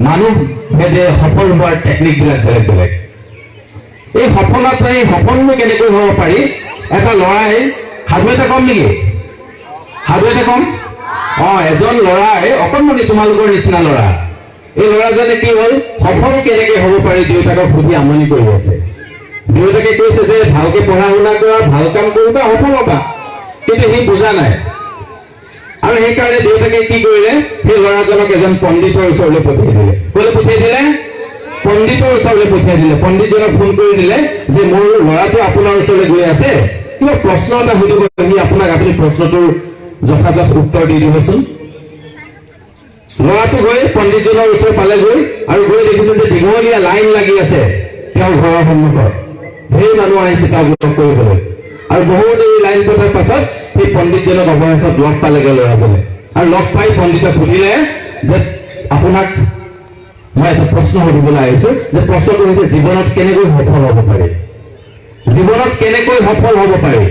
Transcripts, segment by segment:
মানুহ ভেদে সফল হোৱাৰ টেকনিকবিলাক বেলেগ বেলেগ। এই সফলতা এই সফলনো কেনেকৈ হ'ব পাৰি? এটা ল'ৰাই সাধু এটা কম নেকি? সাধু এটা কম। এজন ল'ৰাই অকণমানি তোমালোকৰ নিচিনা ল'ৰা, এই ল'ৰাজনে কি হ'ল সফল কেনেকৈ হ'ব পাৰি দেউতাকক সুধি আমনি কৰি আছে। দেউতাকে কৈছে যে ভালকে পঢ়া শুনা কৰা, ভাল কাম কৰিবা, সফল হ'বা, কিন্তু সি বুজা নাই। আৰু সেইকাৰণে দেউতাকে কি কৰিলে, সেই ল'ৰাজনক এজন পণ্ডিতৰ ওচৰলৈ পঠিয়াই দিলে। ক'লৈ পঠিয়াই দিলে? পণ্ডিতৰ ওচৰলৈ পঠিয়াই দিলে। পণ্ডিতজনক ফোন কৰি দিলে যে মোৰ ল'ৰাটো আপোনাৰ ওচৰলৈ গৈ আছে, কিবা প্ৰশ্ন এটা সুধিব, সি আপোনাক আপুনি প্ৰশ্নটোৰ যথাযথ উত্তৰ দি দিবচোন। ল'ৰাটো গৈ পণ্ডিতজনৰ ওচৰ পালেগৈ আৰু গৈ দেখিছে যে দীঘলীয়া লাইন লাগি আছে তেওঁৰ ঘৰৰ সন্মুখত। ধেৰ মানুহ আহিছে তেওঁক লগ কৰিবলৈ, আৰু বহু দেৰি লাইন পতাৰ পাছত সেই পণ্ডিতজনক অৱশেষত লগ পালেগৈ ল'ৰাজনে। আৰু লগ পাই পণ্ডিতক সুধিলে যে আপোনাক মই এটা প্ৰশ্ন সুধিবলৈ আহিছো, যে প্ৰশ্নটো হৈছে জীৱনত কেনেকৈ সফল হ'ব পাৰি, জীৱনত কেনেকৈ সফল হ'ব পাৰি।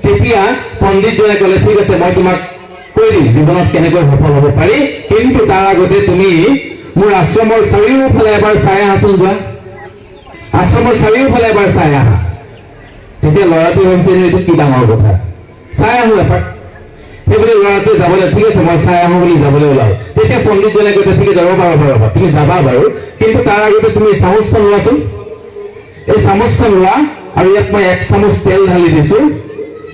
তেতিয়া পণ্ডিতজনে ক'লে ঠিক আছে, মই তোমাক কৈ দিম জীৱনত কেনেকৈ সফল হ'ব পাৰি, কিন্তু তাৰ আগতে তুমি মোৰ আশ্ৰমৰ চাৰিওফালে এবাৰ চাই আহাচোন, যোৱা আশ্ৰমৰ চাৰিওফালে এবাৰ চাই আহা। তেতিয়া ল'ৰাটোৱে ভাবিছে যে এইটো কি ডাঙৰ কথা, চাই আহো এপাক। সেইবুলি ল'ৰাটোৱে যাবলৈ, ঠিক আছে মই চাই আহো বুলি যাবলৈ ওলাও। তেতিয়া পণ্ডিতজনে কৈছে ঠিক আছে যাব পাৰা, তুমি যাবা বাৰু, কিন্তু তাৰ আগতে তুমি চামুচখন লোৱাচোন। এই চামুচখন লোৱা আৰু ইয়াত মই 1 চামুচ তেল ঢালি দিছো।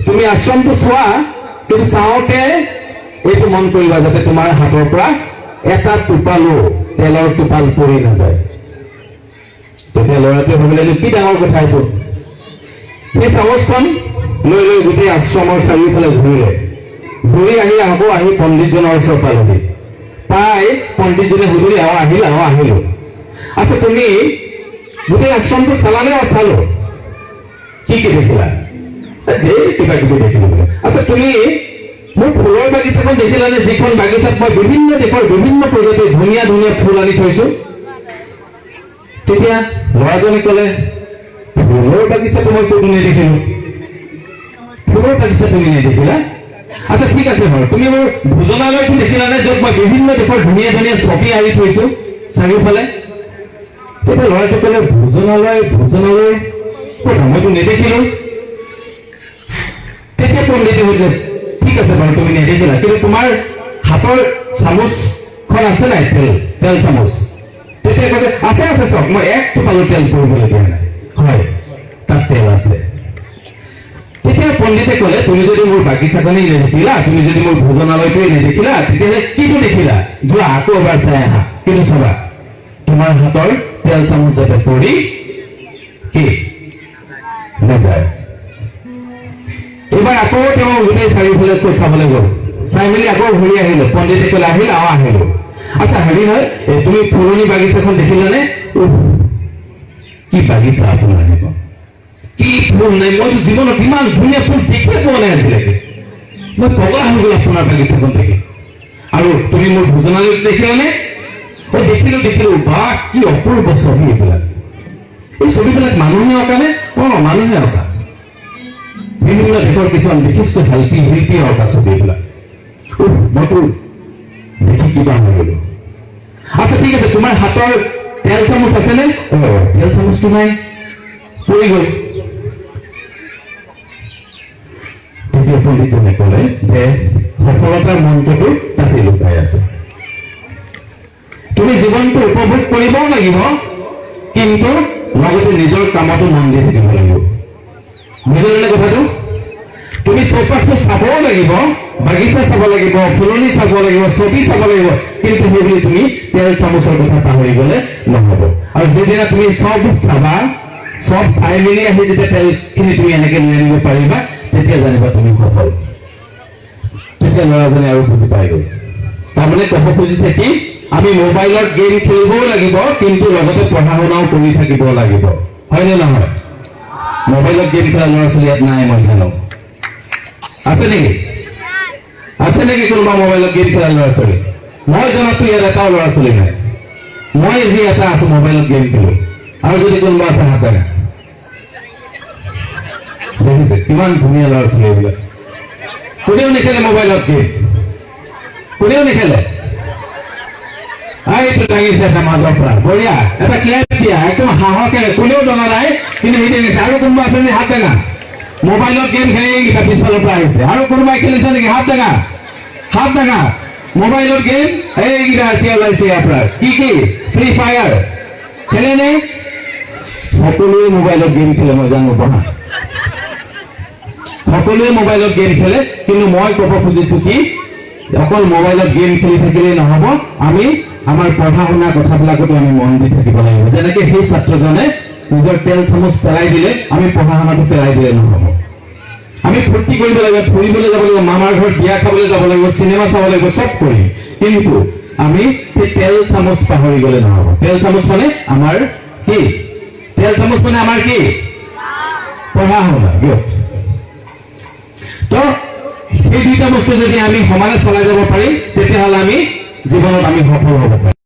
তুমি আশ্ৰমটো চোৱা, কিন্তু চাওঁতে এইটো মন কৰিবা যাতে তোমাৰ হাতৰ পৰা এটা টোপালো তেলৰ টোপাল পৰি নাযায়। তেতিয়া ল'ৰাটোৱে ভাবিলে কি ডাঙৰ কথা এইটো। সেই চামুচখন লৈ লৈ গোটেই আশ্ৰমৰ চাৰিওফালে ঘূৰিলে। ঘূৰি আকৌ আহি পণ্ডিতজনৰ ওচৰত পালোহি। পাই পণ্ডিতজনে সুধিলে আহিলো। আচ্ছা তুমি গোটেই আশ্ৰমটো চালানে? চালো। কি কি দেখিলা? ধেৰ কিবা কিবি দেখিলো বোলে। আচ্ছা তুমি মোৰ ফুলৰ বাগিচাখন দেখিলানে, যিখন বাগিচাত মই বিভিন্ন দেশৰ বিভিন্ন প্ৰজাতিৰ ধুনীয়া ধুনীয়া ফুল আনি থৈছো? তেতিয়া ল'ৰাজনে ক'লে ফুলৰ বাগিচাটো মই ক'তো নেদেখিলো। ফুলৰ বাগিচা তুমি নেদেখিলা? আচ্ছা ঠিক আছে বাৰু, তুমি মোৰ ভোজনালয়টো দেখিলানে, য'ত মই বিভিন্ন দেশৰ ধুনীয়া ধুনীয়া ছবি আনি থৈছো চাৰিওফালে? তেতিয়া ল'ৰাটোৱে ক'লে ভোজনালয় ক'ত, মইতো নেদেখিলো। তেতিয়া পণ্ডিতে সুধিলে ঠিক আছে বাৰু তুমি নেদেখিলা, কিন্তু তোমাৰ হাতৰ চামুচখন আছে নাই, তেল চামুচ? তেতিয়া কৈছে আছে চব, মই 1 টোপালো তেল পৰিবলৈ দিয়া নাই। হয়, তাত তেল আছে। তেতিয়া পণ্ডিতে ক'লে তুমি যদি মোৰ বাগিচাখনেই নেদেখিলা, তুমি যদি মোৰ ভোজনালয়টোৱেই নেদেখিলা, তেতিয়াহ'লে কিটো দেখিলা? যোৱা আকৌ এবাৰ চাই আহা, কিন্তু চাবা তোমাৰ হাতৰ তেল চামুচ যাতে পৰি কি নাযায়। এইবাৰ আকৌ তেওঁ গোটেই চাৰিওফালে চাবলৈ গ'ল। চাই মেলি আকৌ ঘূৰি আহিলো। পণ্ডিতে ক'লে আহিলো। আচ্ছা হেৰি হয়, তুমি ফুলনি বাগিচাখন দেখিলানে? কি বাগিচা আপোনাৰ? কি ফুল নাই, মইতো জীৱনত ইমান ধুনীয়া ফুল দেখিয়ে পোৱা নাই আজিলৈকে। মই পগলা হৈ গ'লো আপোনাৰ বাগিচাখন দেখি। আৰু তুমি মোৰ ভোজনালয়ত দেখিলানে? দেখিলো। বা কি অপূৰ্ব ছবি এইবিলাক। এই ছবিবিলাক মানুহে অঁকা নে? মানুহে অঁকা। বিভিন্ন দেশৰ কিছুমান বিশিষ্ট শিল্পীয়ে অঁকা ছবি এইবিলাক। মইতো দেখি কিবা হৈ গ'লো। আচ্ছা ঠিক আছে, তোমাৰ হাতৰ তেল চামুচ আছেনে? তেল চামুচটো নাই, পৰি গ'ল। তেতিয়া পণ্ডিতজনে ক'লে যে সফলতাৰ মন্ত্ৰটো তাতে লুকাই আছে। তুমি জীৱনটো উপভোগ কৰিবও লাগিব, কিন্তু লগতে নিজৰ কামতো মন দি থাকিব লাগিব। বুজিলে কথাটো? তুমি চৌপাশটো চাবও লাগিব, বাগিচা চাব লাগিব, ফুলনি চাব লাগিব, ছবি চাব লাগিব, কিন্তু সেইবুলি তুমি তেল চামুচৰ কথা পাহৰি গ'লে নহ'ব। আৰু যিদিনা তুমি চব চাবা, চব চাই মেলি আহি যেতিয়া তেলখিনি তুমি এনেকে লৈ আনিব পাৰিবা, তেতিয়া জানিবা তুমি সফল। তেতিয়া ল'ৰাজনে আৰু বুজি পাই গ'ল। তাৰমানে ক'ব খুজিছে কি, আমি মোবাইলত গেম খেলিবও লাগিব, কিন্তু লগতে পঢ়া শুনাও কৰি থাকিব লাগিব। হয়নে নহয়? মোবাইলত গেম খেলা ল'ৰা ছোৱালী ইয়াত নাই মই জানো। আছে নেকি কোনোবা মোবাইলত গেম খেলা ল'ৰা ছোৱালী? মই জনাতো ইয়াত এটাও ল'ৰা ছোৱালী নাই। মই যি এটা আছো মোবাইলত গেম খেলো। আৰু যদি কোনোবা আছে হাতেৰে দেখিছে কিমান ধুনীয়া ল'ৰা ছোৱালী এইবিলাক। কোনেও নেখেলে মোবাইলত গেম, কোনেও নেখেলে। এইটো দাঙিছে এটা মাজৰ পৰা বঢ়িয়া এটা ক্লিয়াৰ দিয়া একদম হাঁহকে কোনেও জনা নাই কিন্তু সেই দাঙিছে আৰু কোনোবা আছে নেকি হাত দাঙা মোবাইলত গেম খেলি এইকেইটা পিছফালৰ পৰা আহিছে আৰু কোনোবাই খেলিছে নেকি হাত দাঙা মোবাইলত গেম এইকেইটা এতিয়া ওলাইছে আপোনাৰ কি ফ্ৰী ফায়াৰ খেলে নে সকলোৱে মোবাইলত গেম খেলে মই জানো বহা সকলোৱে মোবাইলত গেম খেলে কিন্তু মই ক'ব খুজিছো কি অকল মোবাইলত গেম খেলি থাকিলেই নহ'ব আমি আমাৰ পঢ়া শুনা কথাবিলাকতো আমি মন দি থাকিব লাগিব যেনেকৈ সেই ছাত্ৰজনে নিজৰ তেল চামুচ পেলাই দিলে আমি পঢ়া শুনাটো পেলাই দিলে নহ'ব আমি ফূৰ্তি কৰিব লাগিব ফুৰিবলৈ যাব লাগিব মামাৰ ঘৰত বিয়া খাবলৈ যাব লাগিব চিনেমা চাব লাগিব চব কৰিম কিন্তু আমি সেই তেল চামুচ পাহৰি গ'লে নহ'ব তেল চামুচ মানে আমাৰ কি তেল চামুচ মানে আমাৰ কি পঢ়া শুনা তো সেই দুইটা বস্তু যদি আমি সমানে চলাই যাব পাৰিম তেতিয়াহ'লে আমি জীৱনত আমি সফল হ'ব পাৰিম